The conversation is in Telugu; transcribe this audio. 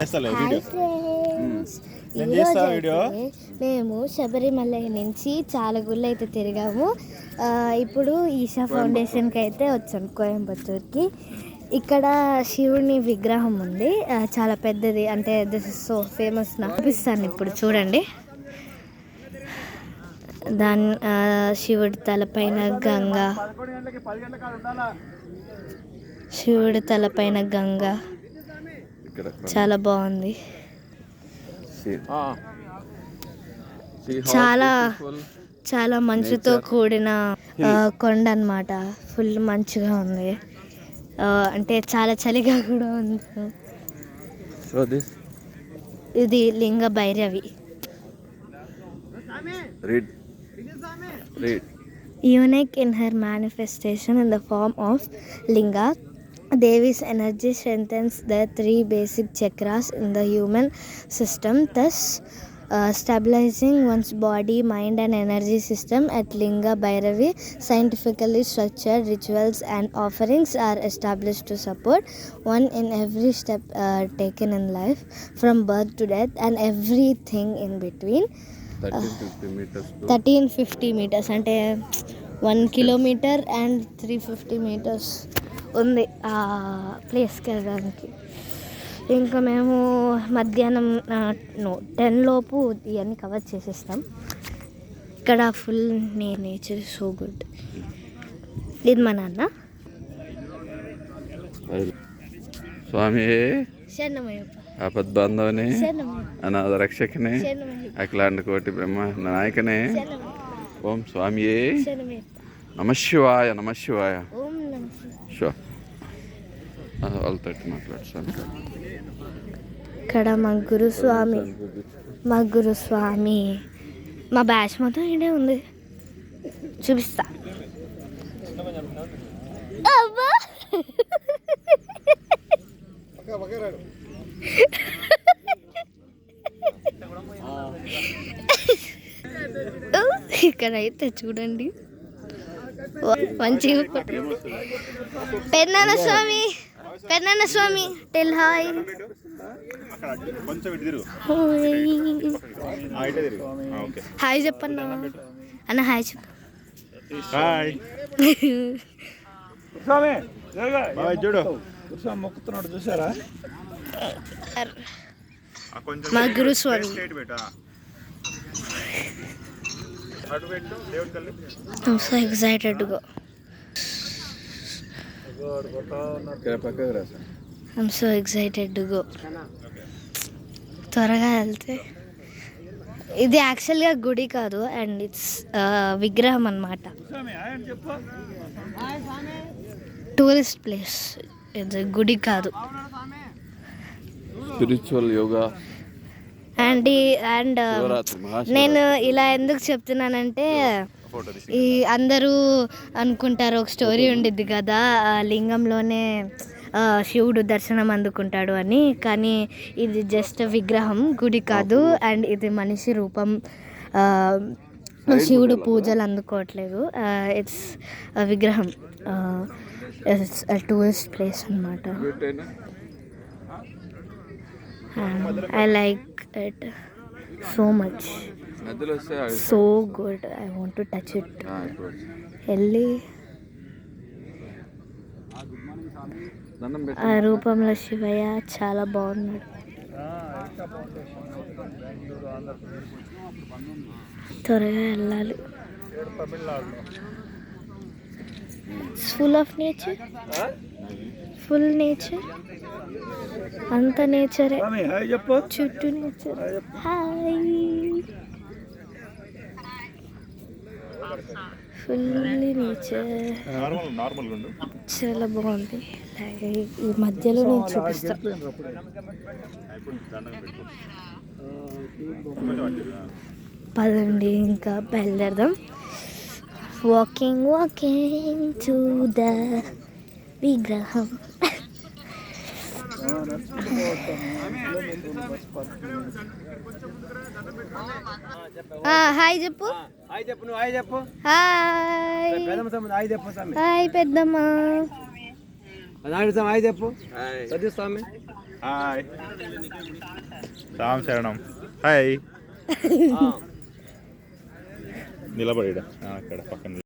హాయ్ ఫ్రెండ్స్, ఈరోజు అయితే మేము శబరిమల నుంచి చాలా గుళ్ళు అయితే తిరిగాము. ఇప్పుడు ఈషా ఫౌండేషన్కి అయితే వచ్చాం, కోయంబత్తూర్కి. ఇక్కడ శివుని విగ్రహం ఉంది, చాలా పెద్దది. అంటే దిస్ ఇస్ సో ఫేమస్. చూపిస్తాను ఇప్పుడు, చూడండి. దాని శివుడి తలపైన గంగ, శివుడి తలపైన గంగ చాలా బాగుంది. చాలా చాలా మంచుతో కూడిన కొండ అన్నమాట. ఫుల్ మంచుగా ఉంది, అంటే చాలా చలిగా కూడా ఉంది. ఇది లింగ Bhairavi. Unique in her manifestation in the form of linga, Devi's energy strengthens the three basic chakras in the human system, thus stabilizing one's body, mind and energy system. At Linga Bhairavi, scientifically structured rituals and offerings are established to support one in every step taken in life, from birth to death and everything in between. 1350 meters అంటే 1 kilometer and 350 meters ఉంది ఆ ప్లేస్కి వెళ్ళడానికి. ఇంకా మేము మధ్యాహ్నం 10 లోపు ఇవన్నీ కవర్ చేసేస్తాం. ఇక్కడ ఫుల్ నేచర్, సో గుడ్. ఇది మా నాన్న. స్వామి శరణమయ్యప్ప, ఆపద్బాంధవనే, అనాథ రక్షకనే, అఖిలాండ కోటి బ్రహ్మ నాయకనే. ఓం స్వామియే నమశివాయ. నమశివాయ. వాళ్ళతో మాట్లాడు స్వామి. ఇక్కడ మా గురుస్వామి, మా బ్యాచ్ మొత్తం ఇడే ఉంది. చూపిస్తా. ఇక్కడైతే చూడండి మంచిగా. పెద్దనాన్న స్వామి టెల్ హాయ్. హాయ్ చెప్పన్నా అన్న. హాయ్ చెప్పు. మొక్కుతున్నాడు చూసారా మా గురుస్వామి. I'm so excited to go. I'm so excited to go. త్వరగా వెళ్తే. ఇది యాక్చువల్గా గుడి కాదు, అండ్ ఇట్స్ విగ్రహం అన్నమాట. టూరిస్ట్ ప్లేస్, ఇది గుడి కాదు. స్పిరిచువల్ యోగా అండ్ నేను ఇలా ఎందుకు చెప్తున్నానంటే, ఈ అందరూ అనుకుంటారు ఒక స్టోరీ ఉండిద్ది కదా, లింగంలోనే శివుడు దర్శనం అందుకుంటాడు అని. కానీ ఇది జస్ట్ విగ్రహం, గుడి కాదు. అండ్ ఇది మనిషి రూపం. శివుడు పూజలు అందుకోవట్లేదు. ఇట్స్ విగ్రహం. ఇట్స్ టూరిస్ట్ ప్లేస్ అన్నమాట. I like it so much. So good. I want to touch it. వెళ్ళి ఆ రూపంలో శివయ్య చాలా బాగున్నాడు. త్వరగా వెళ్ళాలి. Full of nature, full nature, అంత నేచరే, చుట్టూ నేచర్. హాయ్. ఫుల్ నేచర్, చాలా బాగుంది. ఈ మధ్యలో నేను చూపిస్తాను. పదండి ఇంకా బయలుదేరదాం. వాకింగ్ టు ద విగ్రహం. హాయ్ చెప్పు. హాయ్ హాయ్ పెద్దమ్మ. హాయ్ చెప్పు. స్వామి హాయ్ రామ్ శరణం హాయ్ నిలబడి అక్కడ పక్కన